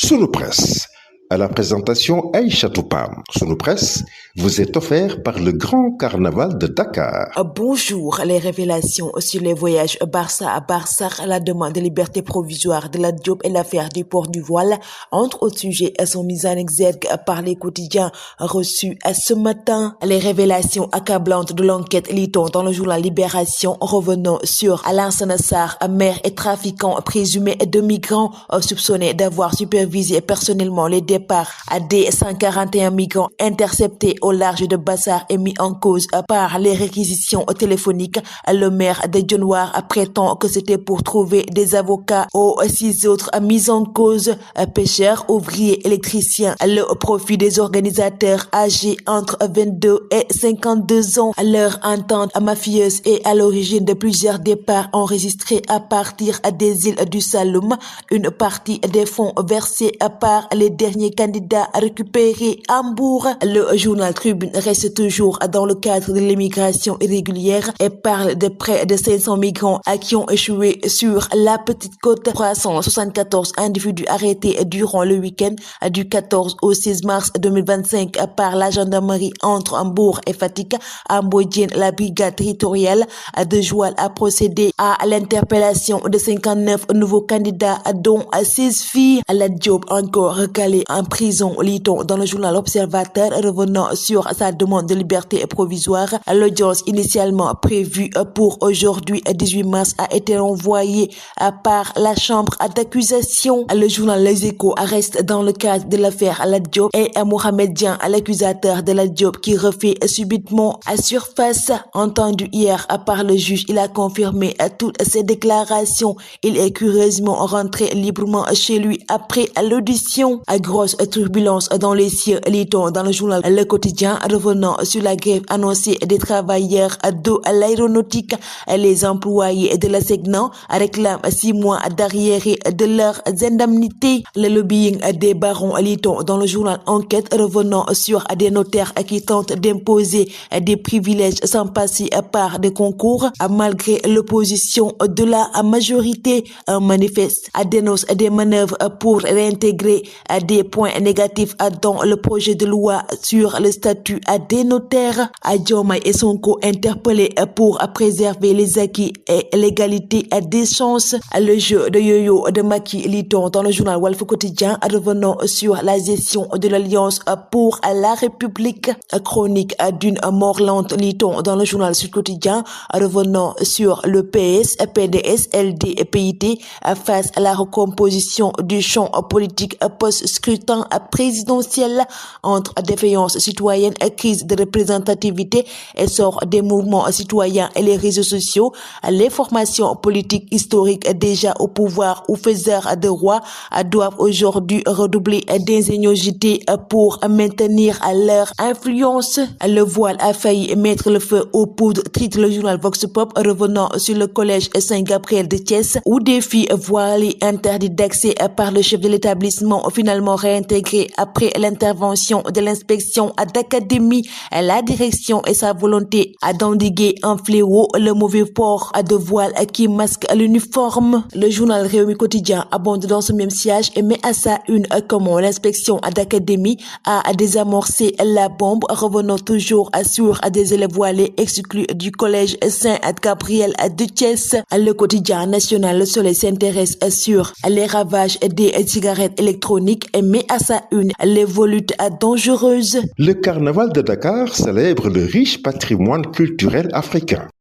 Sunu Presse, à la présentation Aïcha Toupam. Sunu Presse vous est offert par le Grand Carnaval de Dakar. Bonjour, les révélations sur les voyages Barça à Barça, la demande de liberté provisoire de Lat Diop et l'affaire du port du voile, entre autres sujets, sont mises en exergue par les quotidiens reçus ce matin. Les révélations accablantes de l'enquête lit-on dans le journal Libération, revenant sur Alassane Sarr, maire et trafiquant présumé de migrants, soupçonné d'avoir supervisé personnellement les départs des 141 migrants interceptés au large de Bassar et mis en cause par les réquisitions téléphoniques. Le maire de Dionewar prétend que c'était pour trouver des avocats aux 6 autres mis en cause, pêcheurs, ouvriers, électriciens. Le profit des organisateurs âgés entre 22 et 52 ans. Leur entente mafieuse est à l'origine de plusieurs départs enregistrés à partir des îles du Saloum. Une partie des fonds versés par les derniers candidats récupérés à Mbour. Le journal Tribune reste toujours dans le cadre de l'immigration irrégulière et parle de près de 500 migrants qui ont échoué sur la Petite Côte. 374 individus arrêtés durant le week-end du 14 au 16 mars 2025 par la gendarmerie entre Mbour et Fatick. À Mbodiène, la brigade territoriale de Joal a procédé à l'interpellation de 59 nouveaux candidats, dont 16 filles. Lat Diop encore recalé en prison, lit-on dans le journal Observateur, revenant sur sa demande de liberté provisoire. L'audience initialement prévue pour aujourd'hui 18 mars a été renvoyée par la chambre d'accusation. Le journal Les Échos reste dans le cadre de l'affaire Lat Diop et Mohamed Dian, l'accusateur de Lat Diop, qui refait subitement à surface. Entendu hier par le juge, il a confirmé toutes ses déclarations. Il est curieusement rentré librement chez lui après l'audition. Grosse turbulence dans les cieux, lit-on dans le journal Le Quotidien, revenant sur la grève annoncée des travailleurs de l'aéronautique. Les employés de la SECNA réclament 6 mois d'arriérés de leurs indemnités. Le lobbying des barons, lit-on dans le journal Enquête, revenant sur des notaires qui tentent d'imposer des privilèges sans passer par des concours. Malgré l'opposition de la majorité, un manifeste dénonce des manœuvres pour réintégrer des points négatifs dans le projet de loi sur le statut des notaires. Diomaye et Sonko interpellés pour préserver les acquis et l'égalité des chances. Le jeu de yo-yo de Macky, lit-on dans le journal Walf Quotidien, revenant sur la gestion de l'Alliance pour la République. Chronique d'une mort lente, lit-on dans le journal Sud Quotidien, revenant sur le PS, PDS, LD et PIT face à la recomposition du champ politique post-scrutin présidentiel. Entre défaillance citoyenne, crise de représentativité, essor des mouvements citoyens et les réseaux sociaux, les formations politiques historiques déjà au pouvoir ou faiseurs de roi doivent aujourd'hui redoubler d'ingéniosité pour maintenir leur influence. Le voile a failli mettre le feu aux poudres, titre le journal Vox Pop, revenant sur le collège Saint-Gabriel de Thiès, où des filles voilées interdites d'accès par le chef de l'établissement finalement réintégrées après l'intervention de l'inspection d'académie. La direction et sa volonté d'endiguer un fléau, le mauvais port de voile qui masque l'uniforme. Le journal Rewmi Quotidien abonde dans ce même siège et met à sa une comment l'inspection d'académie a désamorcé la bombe, revenant toujours sur des élèves voilés exclus du collège Saint-Gabriel de Thiès. Le quotidien national Le Soleil s'intéresse sur les ravages des cigarettes électroniques et met à sa une les volutes dangereuses. Le Carnaval de Dakar célèbre le riche patrimoine culturel africain.